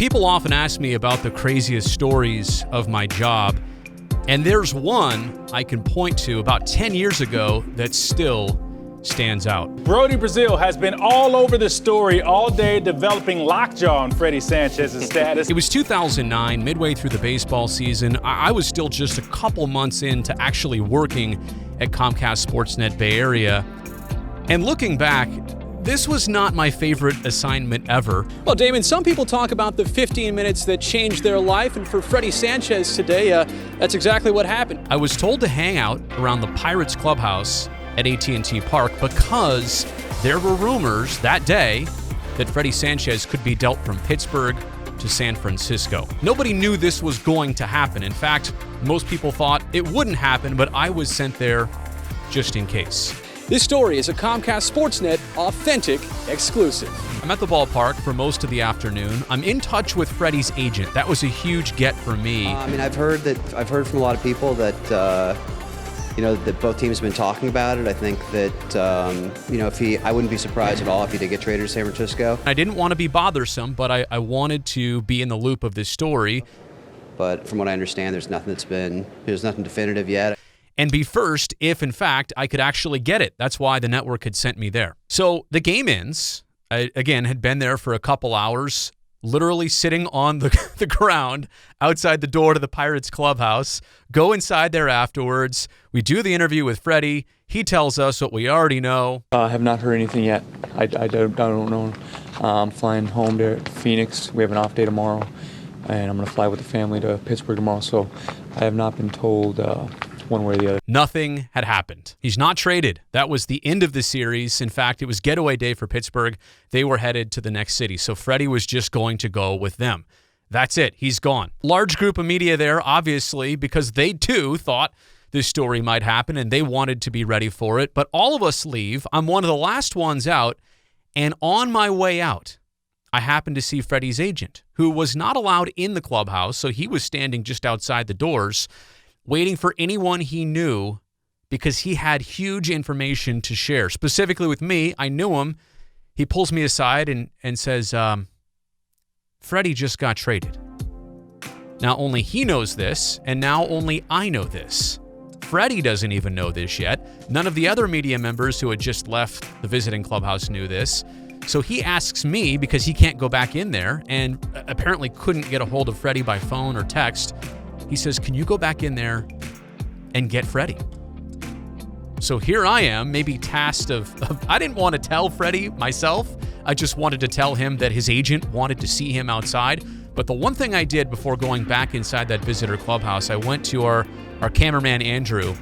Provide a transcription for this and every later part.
People often ask me about the craziest stories of my job, and there's one I can point to about 10 years ago that still stands out. Brody Brazil has been all over the story all day developing lockjaw on Freddy Sanchez's status. It was 2009, midway through the baseball season. I was still just a couple months into actually working at Comcast Sportsnet Bay Area. And looking back, this was not my favorite assignment ever. Well, Damon, some people talk about the 15 minutes that changed their life, and for Freddy Sanchez today, that's exactly what happened. I was told to hang out around the Pirates clubhouse at AT&T Park because there were rumors that day that Freddy Sanchez could be dealt from Pittsburgh to San Francisco. Nobody knew this was going to happen. In fact, most people thought it wouldn't happen, but I was sent there just in case. This story is a Comcast Sportsnet authentic exclusive. I'm at the ballpark for most of the afternoon. I'm in touch with Freddy's agent. That was a huge get for me. I've heard from a lot of people that that both teams have been talking about it. I think that I wouldn't be surprised at all if he did get traded to San Francisco. I didn't want to be bothersome, but I wanted to be in the loop of this story. But from what I understand, there's nothing definitive yet. And be first if, in fact, I could actually get it. That's why the network had sent me there. So the game ends. I, again, had been there for a couple hours, literally sitting on the ground outside the door to the Pirates clubhouse. Go inside there afterwards. We do the interview with Freddy. He tells us what we already know. I have not heard anything yet. I don't know. I'm flying home to Phoenix. We have an off day tomorrow, and I'm going to fly with the family to Pittsburgh tomorrow. So I have not been told one way or the other. Nothing had happened. He's not traded. That was the end of the series. In fact, it was getaway day for Pittsburgh. They were headed to the next city. So Freddy was just going to go with them. That's it. He's gone. Large group of media there, obviously, because they too thought this story might happen and they wanted to be ready for it. But all of us leave. I'm one of the last ones out. And on my way out, I happened to see Freddy's agent, who was not allowed in the clubhouse. So he was standing just outside the doors, waiting for anyone he knew because he had huge information to share. Specifically with me, I knew him. He pulls me aside and says, Freddy just got traded. Now only he knows this, and now only I know this. Freddy doesn't even know this yet. None of the other media members who had just left the visiting clubhouse knew this. So he asks me, because he can't go back in there and apparently couldn't get a hold of Freddy by phone or text, he says, can you go back in there and get Freddy? So here I am, maybe tasked of I didn't want to tell Freddy myself. I just wanted to tell him that his agent wanted to see him outside. But the one thing I did before going back inside that visitor clubhouse, I went to our cameraman, Andrew,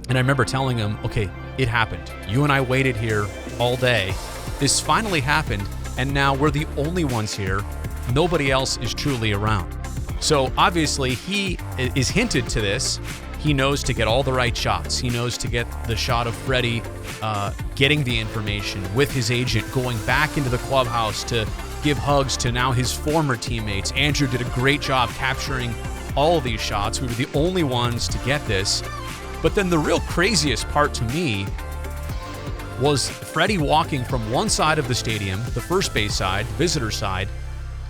and I remember telling him, okay, it happened. You and I waited here all day. This finally happened, and now we're the only ones here. Nobody else is truly around. So obviously he is hinted to this. He knows to get all the right shots. He knows to get the shot of Freddy getting the information with his agent, going back into the clubhouse to give hugs to now his former teammates. Andrew did a great job capturing all of these shots. We were the only ones to get this. But then the real craziest part to me was Freddy walking from one side of the stadium, the first base side, visitor side,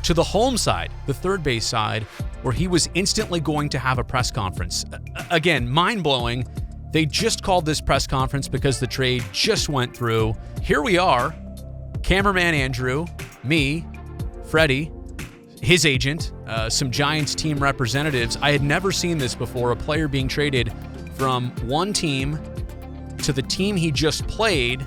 to the home side, the third base side, where he was instantly going to have a press conference. Again, mind-blowing. They just called this press conference because the trade just went through. Here we are, cameraman Andrew, me, Freddy, his agent, some Giants team representatives. I had never seen this before, a player being traded from one team to the team he just played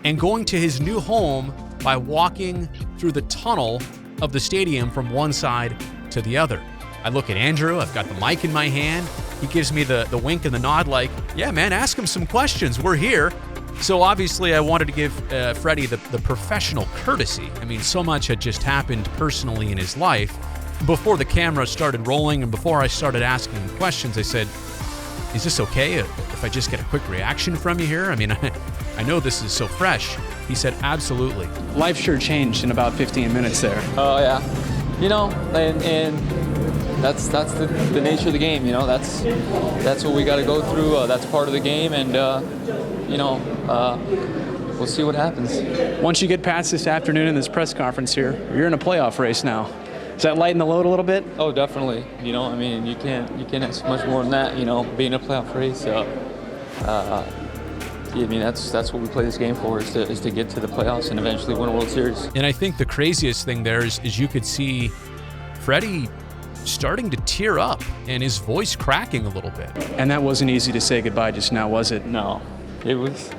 and going to his new home by walking through the tunnel of the stadium from one side to the other. I look at Andrew, I've got the mic in my hand. He gives me the wink and the nod like, yeah, man, ask him some questions. We're here. So obviously I wanted to give Freddy the professional courtesy. I mean, so much had just happened personally in his life. Before the camera started rolling and before I started asking him questions, I said, is this okay if I just get a quick reaction from you here? I mean, I know this is so fresh. He said, absolutely. Life sure changed in about 15 minutes there. Oh, yeah. And that's the nature of the game, That's what we got to go through. That's part of the game, and, we'll see what happens. Once you get past this afternoon in this press conference here, you're in a playoff race now. Does that lighten the load a little bit? Oh, definitely. You know, I mean, you can't ask much more than that. You know, being a playoff race. So, I mean, that's what we play this game for, is to get to the playoffs and eventually win a World Series. And I think the craziest thing there is you could see Freddie starting to tear up and his voice cracking a little bit. And that wasn't easy to say goodbye just now, was it? No, it was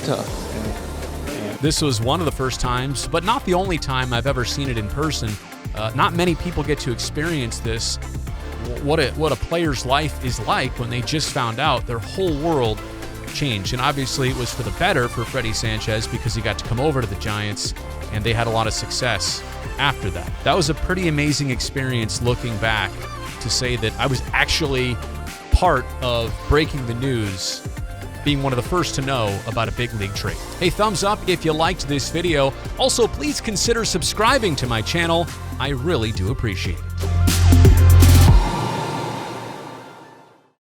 tough. This was one of the first times, but not the only time I've ever seen it in person. Not many people get to experience this. What a player's life is like when they just found out their whole world changed. And obviously it was for the better for Freddy Sanchez because he got to come over to the Giants and they had a lot of success after that. That was a pretty amazing experience looking back to say that I was actually part of breaking the news, being one of the first to know about a big league trade. Hey, thumbs up if you liked this video. Also, please consider subscribing to my channel. I really do appreciate it.